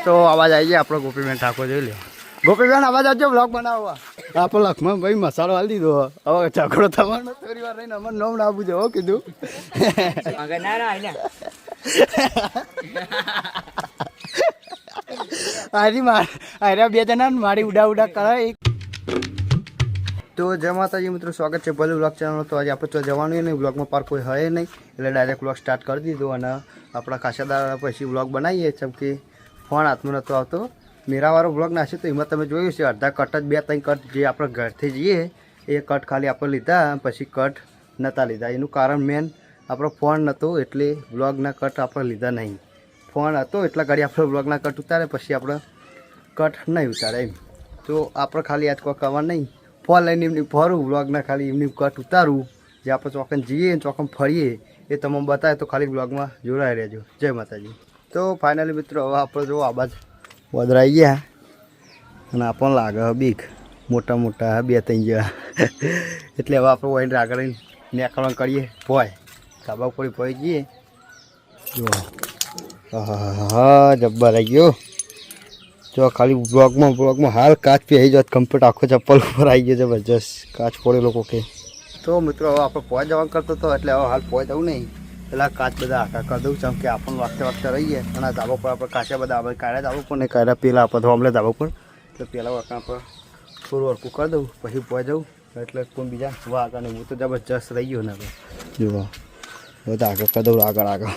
તો અવાજ આવી જાય આપણો ગોપીબેન ઠાકોર જોઈ લો. ગોપીબેન અવાજ આવજો બ્લોગ બનાવવા. આપણો લક્ષ્મણ ભાઈ મસાલો હાલ દીધો. હવે ઝઘડો થવાનો થોડી વાર રહીને અમારે નોમ ના આપવું છે કીધું. અરે બે જણા મારી ઉડા કરે. તો જય માતાજી મિત્રો, સ્વાગત છે ભલે બ્લોગ ચેનલ. તો આજે આપણે તો જવાનું નહીં, બ્લોગમાં પાર કોઈ હોય નહીં એટલે ડાયરેક્ટ બ્લોગ સ્ટાર્ટ કરી દીધો અને આપણા ખાસાદાર પછી બ્લોગ બનાવીએ. જેમ કે ફોન હાથમાં નહોતો આવતો. મેરાવાળો બ્લોગ નાખ્યો તો એમાં તમે જોયું છે અડધા કટ જ 2-3 કટ જે આપણે ઘરથી જઈએ એ કટ ખાલી આપણે લીધા, પછી કટ નહોતા લીધા. એનું કારણ મેન આપણો ફોન નહોતો એટલે બ્લોગના કટ આપણે લીધા નહીં. ફોન હતો એટલા ઘડી આપણે બ્લોગના કટ ઉતારે, પછી આપણે કટ નહીં ઉતારે એમ. તો આપણે ખાલી આજ કોઈ કવા નહીં, ફોન લઈને એમની ફરું બ્લોગના ખાલી એમની કટ ઉતારું. જે આપણે ચોકન જઈએ ચોકન ફરીએ એ તમને બતાવે તો ખાલી બ્લોગમાં જોડાઈ રહેજો. જય માતાજી. તો ફાઇનલી મિત્રો હવે આપણે જો આબાજ વદરાઈ ગયા અને આપણને લાગે બીક મોટા 2-3 જેવા. એટલે હવે આપણે વહીને આગળ નીકળવાનું કરીએ. ભોય ધાબા ઉપર પહોંચી જઈએ. જો હા જબ્બર આવી ગયો. જો ખાલી બ્લોગમાં હાલ કાચ પહેરી જાત કમ્પ્લીટ આખો ચપ્પલ ઉપર આવી ગયો જબરજસ્ત કાચ પડે લોકો કે. તો મિત્રો હવે આપણે પહોંચ જવાનું કરતો હતો એટલે હવે હાલ પહોંચ જવું નહીં. પેલા કાચ બધા આખા કરી દઉં જેમ કે આપણને વાગતે રહીએ. અને ધાબા પર આપણે કાચા બધા આપણે કાઢ્યા ધાબા પર ને કાઢ્યા પેલા આપણે ધોમલે ધાબા પર. એટલે પહેલાં વાંકા આપણે થોડું હરકું કરી દઉં પછી પહોંચ જવું. એટલે કોઈ બીજા વાગ અને હું તો જબરજસ્ત રહી ગયો ને જુઓ બધા આગળ કરી દઉં આગળ.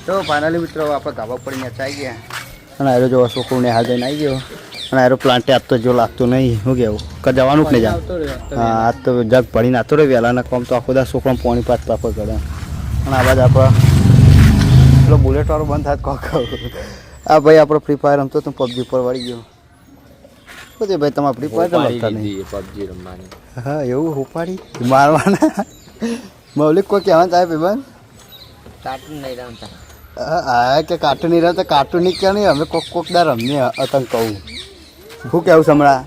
તો ફાઇનલી મિત્રો આપણે ધાબા પર ચાઈ ગયા અને આરો જો છોકરોને હાલ જઈને આવી ગયો. અને આરો પ્લાન્ટ આજ તો જો લાગતું નહીં. શું કહેવું જવાનું જ નહીં જાવ. હા આજ તો જગ ભરીને આવતો રહ્યો વહેલાના કામ તો આખો બધા છોકરા પાણી પાસ પાપડ કરે. અને આ બાજુ આપણે પેલો બુલેટવાળો બંધ થાય કોક. આ ભાઈ આપણો ફ્રી ફાયર રમતો તો પબજી ઉપર વળી ગયો. શું છે ભાઈ તમારે ફ્રી ફાયર રમતા નહીં? પબજી રમવાની. હા એવું ઉપાડી મારવાના. મૌલિક કોઈ કહેવાનું થાય ભાઈ કાર્ટૂન નહીં રમતા. હા કે કાર્ટૂન નહીં રમતા. કાર્ટૂન નહીં કે નહીં અમે કોકદાર રમીએ અતંક કહું. શું કહેવું સમળા?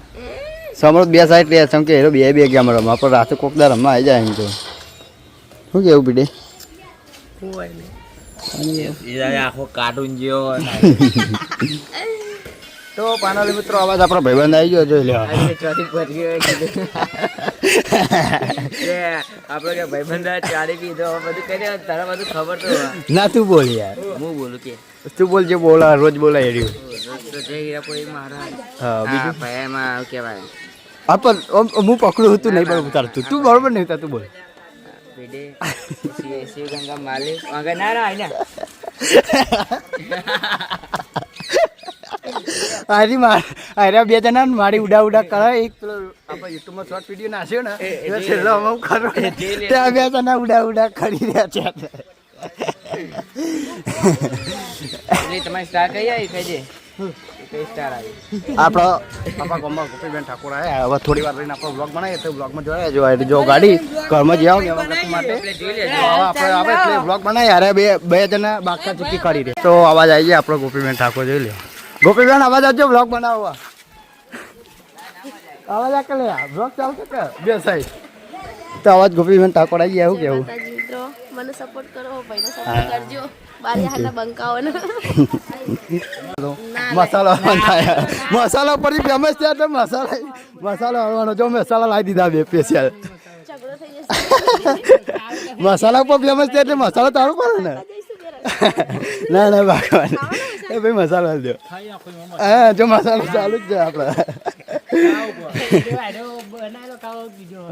સમળ 2 સાઈડ લે છે કે એરો 2 ગેમ રમવા પણ રાતે કોકદાર રમવા આવી જાય એમ તો. શું કહેવું બીડે? આખો કાર્ટૂન જેવો. તો પાનાલી મિત્રો અવાજ આપણો ભાઈબંધ આવી ગયો જોઈ લેવા. આપડે કે ભાઈબંધ ચારી પીધો બધું કરી તારા બધું ખબર તો ના તું બોલ યાર. હું બોલું કે તું બોલ જે બોલા રોજ બોલા એ રહ્યું. હા બીજું ભાઈમાં કેવાય હું પકડું હતું નહીં બરોબર ઉતારતું. તું બરોબર નહીં ઉતાર તું બોલ. શિવગંગા માલિક ના આયા અરે 2 જણા મારી ઉડા કરે. એક પેલો આપણે યુટ્યુબમાં શોર્ટ વિડીયો નાખ્યો ને એ છેલ્લો હું ખરો ત્યાં 2 જણા ઉડા કરી રહ્યા છે. એટલે તમારી સ્ટાર કઈ આવી કઈ કઈ સ્ટાર આવી? આપણા ગામમાં ગોપીબેન ઠાકોર આવ્યા. હવે થોડી વાર રહીને આપણો બ્લોગ બનાવીએ તો બ્લોગમાં જોયા જો ગાડી ઘરમાં જ્યાં માટે આપણે એટલે બ્લોગ બનાવીએ. અરે બે જણા બાકા ચૂકી કરી દે. તો અવાજ આવી જાય આપણો ગોપીબેન ઠાકોર જોઈ લે. ગોપીબેન અવાજ આવજો બ્લોગ બનાવવા. અવાજ આ લે બ્લોગ ચાલશે કે 2 સાઈડ. તો અવાજ ગોપીબેન ઠાકોર આવી ગયા. એવું કેવું મને સપોર્ટ કરો, ભાઈને સપોર્ટ કરજો. બારી હાથના બંકાઓને મસાલો થાય. મસાલા પરથી ફેમસ છે એટલે મસાલો હળવાનો. જો મસાલા લાવી દીધા 2 સ્પેશિયલ. ઝઘડો થઈ જશે. મસાલા પર ફેમસ છે એટલે મસાલો તારો પડે ને. ના ભગવાન એ ભાઈ મસાલો દો. હા જો મસાલો ચાલુ જ છે આપણે.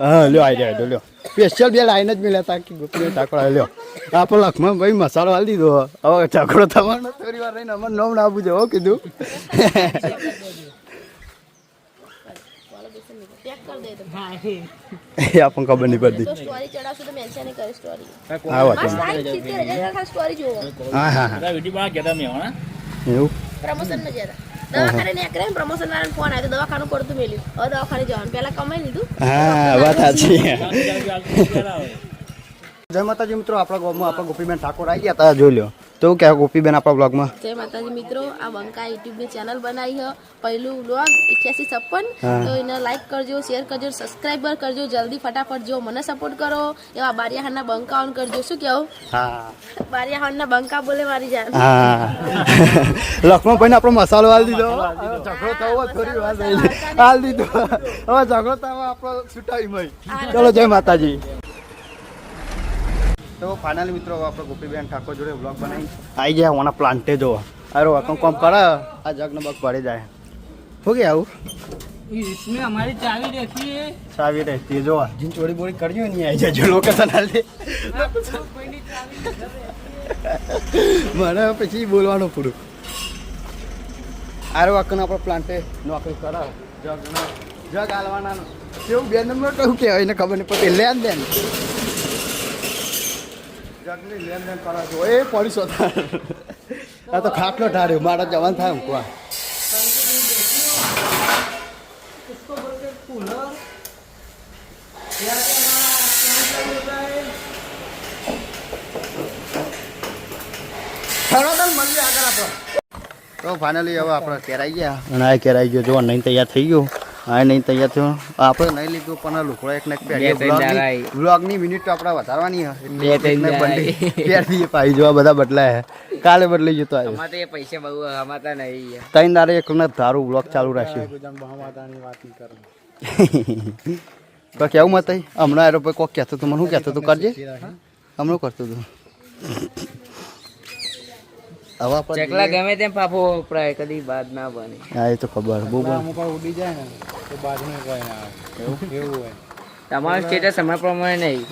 હા લ્યો આવી લ્યો સ્પેશિયલ 2 લાઈન જ મળ્યા તા કે ગોપીબેન ઠાકોર લ્યો. આપણો લક્ષ્મણ ભાઈ મસાલો હાલ દીધો. હવે ઝઘડો થવાનો થોડી વાર રહીને અમારે નોમ ના આપવું છે કીધું. એ આપણને ખબર નહીં પડતી. સ્ટોરી ચડાવશો તો મેન્શન નહીં કરે સ્ટોરી. હા વાત સ્ટોરી જોવો. હા એવું પ્રમોશનમાં જરા દવાખાને નીકળે પ્રમોશન વાળાને ફોન આવ્યો દવાખાનું પડતું મેલ્યું. હવે દવાખાને જવાનું પહેલા કમાઈ લીધું. હા વાત સાચી. જય માતાજી મિત્રો, આપણા ગામમાં આપણા ગોપીબેન ઠાકોર આવી ગયા હતા જોઈ લો. તો શું કહેવાય ગોપીબેન આપણા બ્લોગમાં? જય માતાજી મિત્રો, આ બંકા યુટ્યુબ ની ચેનલ બનાવી છે, પહેલું વ્લોગ 8856, તો એને લાઈક કરજો, શેર કરજો, સબસ્ક્રાઇબર કરજો, જલ્દી ફટાફટ જો મને સપોર્ટ કરો. એવા બારિયાહારના બંકા ઓન કરજો. શું કેવું? હા બારિયાહારના બંકા બોલે મારી જાન. હા લક્ષ્મણભાઈ ને આપણો મસાલો હાલ દીધો. ઝઘડો થવો થોડી વાર હાલ દીધો. હવે ઝઘડો થવો આપણો છૂટાવી મય. ચલો જય માતાજી. તો ફાઇનલી મિત્રો આપણે ગોપીબેન ઠાકોર જોડે વ્લોગ બનાવી આવી ગયા. ઓના પ્લાન્ટે જોવા અરે વાકમ કોમ કરે આ જગને બગ પડી જાય. હો ગયા આવું इसमें हमारी चाबी रहती है. ચાવી રહેતી જોવા જીન ચોરી બોરી કરજો નહીં આવી જાય લોકેશન હાલ દે. મને પછી બોલવાનું પૂરું. આરે વાકન આપણે પ્લાન્ટે નોકરી કરે જગ હાલવાના કેવું 2 નંબર કેવું કહેવાય એને ખબર નહીં પડતી. લેન દેન જગની લેન દેન કરવા જો એ પોલીસ હતા. આ તો ખાટલો ઢાર્યો મારા જવાન થાય મૂકવા. તો ફાઇનલી હવે આપણે કેરાઈ ગયા અને આ કેરાઈ ગયો જો નહીં તૈયાર થઈ ગયો. આ નહીં તૈયાર થયો આપણે નહીં લીધું પણ લુકડો એક ને બ્લોગની મિનિટ આપણે વધારવાની એટલે પાઈ જોવા બધા બદલાય. કાલે બદલાઈ જતો આવ્યો પૈસા બહુ હમાતા નહીં. ત્રણ દારે એક ને ધારું બ્લોગ ચાલુ રાખ્યું. તો કેવું મત હમણાં એરો કોક કહેતો તું મને શું કહેતો તું કરજે હમણાં કરતો તું. હવે ચકલા ગમે તેમ પાપો વપરાય કદી બાદ ના બને. હા એ તો ખબર બહુ ઉડી જાય ને તો બાજુમાં કોઈ ના આવે એવું હોય. તમારું સ્ટેટસ સમય પ્રમાણે નહીં.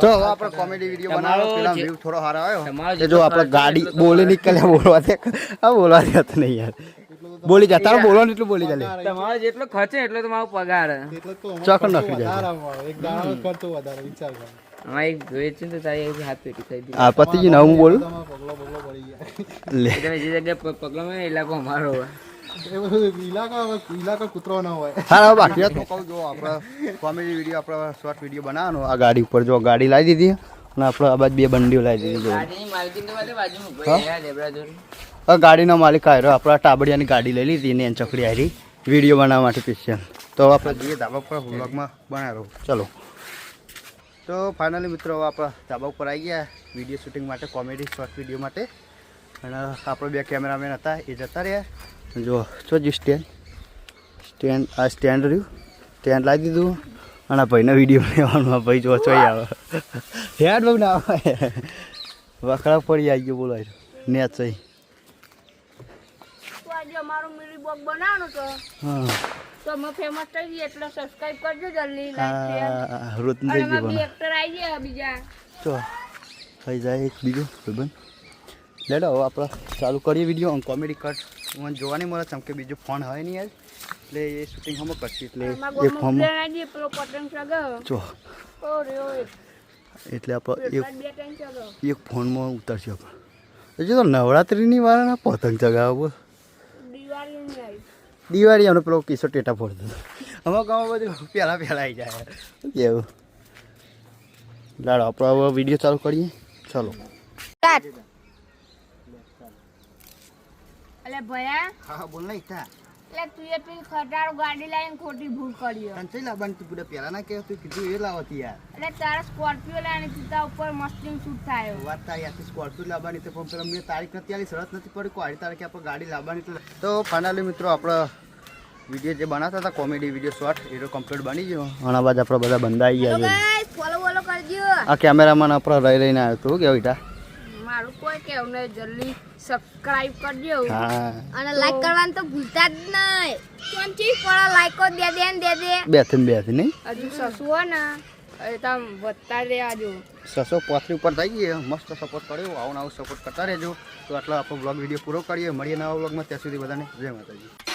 તો હવે આપણે કોમેડી વિડીયો બનાવો પેલા વ્યૂ થોડો સારો આવ્યો. જો આપણે ગાડી બોલી નીકળ્યા બોલવા દે આ બોલવા દે તો નહીં યાર બોલી જા તારો બોલવાનું એટલું બોલી ચાલે. તમારો જેટલો ખર્ચે એટલો તમારો પગાર. ચોકડ નાખી જાય એક દાણો ખર્ચો વધારે વિચાર કર. અમારી જોઈએ છે તો તારી એવી હાથ પેટી થઈ ગઈ. આ પતિજી ના હું બોલું પગલો પડી ગયા લે તમે જે જગ્યાએ પગલો માં એ લાગો અમારો એ બધું ઇલાકા કૂતરો ના હોય. હા બાકી તો કહું જો આપણે કોમેડી વિડીયો આપણે શોર્ટ વિડીયો બનાવવાનો. આ ગાડી ઉપર જો ગાડી લાવી દીધી અને આપણે આ બાજુ 2 બંડીઓ લાવી દીધી. જો ગાડીની માલકીન તો મારે બાજુ મૂકવા યાર લેબરા જોર. આ ગાડીનો માલિક આવ્યો આપણે ટાબડિયાની ગાડી લઈ લીધી ને ચકડી આવી વિડીયો બનાવવા માટે સ્પેશિયલ. તો આપણે જઈએ ધાબા પર વ્લોગમાં બનાવ્યો. ચલો તો ફાઇનલી મિત્રો આપણા ધાબા ઉપર આવી ગયા વિડીયો શૂટિંગ માટે કોમેડી શોર્ટ વિડીયો માટે. અને આપણે 2 કેમેરામેન હતા એ જતા રહ્યા. જો જો સ્ટેન્ડ આ સ્ટેન્ડ રહ્યું સ્ટેન્ડ લાવી દીધું અને ભાઈનો વિડીયો લેવાનો. ભાઈ જો ચોઈ આવે હેડ બહુ ના આવે વખડા પડી આવી ગયો બોલાય ને ચોઈ. તો આજે અમારું મિની બ્લોગ બનાવવાનો તો હા તો અમે ફેમસ થઈ ગઈ એટલે સબસ્ક્રાઇબ કરજો જલ્દી. લાઈક શેર રોત અને થઈ એમાં ગયો બે એક્ટર આવી ગયા બીજા. ચો થઈ જાય એક બીજું ભાઈબંધ લેડો હવે આપણે ચાલુ કરીએ વિડીયો. કોમેડી કટ મને જોવા નહીં મળે કેમ કે બીજો ફોન હોય નહીં યાર એટલે એ શૂટિંગ હમ કરશે એટલે એ ફોન પેલો પતંગ સગો જો ઓરે ઓરે એટલે આપણે બે ટાઈમ સગો એક ફોનમાં ઉતરશે આપણે. હજુ તો નવરાત્રિની વાળાના પતંગ ચગાવો બોલ. દિવાળી આવી દિવાળી આનો પેલો કિસ્સો ટેટા ફોડતો અમારા ગામમાં બધું પહેલાં આવી જાય કેવું. લાડો આપણે હવે વિડીયો ચાલુ કરીએ. ચલો અલે ભયા હા બોલ નહીં થા એટલે તું એ પેલી ખટારો ગાડી લાવીને ખોટી ભૂલ કરી. કંચઈ લાવવાની તું પૂરા પહેલાં ના કહેતું કીધું એ લાવતી યાર. એટલે તારા સ્કોર્પિયો લાવીને સીધા ઉપર મસ્તી શૂટ થાય. વાત થાય યાર સ્કોર્પિયો લાવવાની તો પેલા મેં તારીખ નથી આલી શરત નથી પડી કોઈ તારીખે આપણે ગાડી લાવવાની. તો ફાઇનલી મિત્રો આપણે વિડીયો જે બનાવતા હતા કોમેડી વિડીયો શોર્ટ એ કમ્પ્લીટ બની ગયો. આના બાદ આપણે બધા બંધાઈ ગયા છે. ગાઈસ ફોલો ફોલો કરજો. આ કેમેરામેન આપણે રહીને આવ્યો હતો કેવું બેટા. મારું કોઈ કેવું નહીં જલ્દી સબસ્ક્રાઇબ કરજો હા અને લાઈક કરવાનું તો ભૂલતા જ નહીં. કોણ ચી પણ લાઈકો દે દે ને દે દે. બેથી નહીં હજુ સસુ હો ને એ તમ વધતા રહ્યા જો 635 ઉપર થઈ ગઈ. મસ્ત સપોર્ટ કર્યો. આવું સપોર્ટ કરતા રહેજો. તો આટલો આપણો બ્લોગ વિડીયો પૂરો કરીએ. મળીએ નવા બ્લોગમાં. ત્યાં સુધી બધાને જય માતાજી.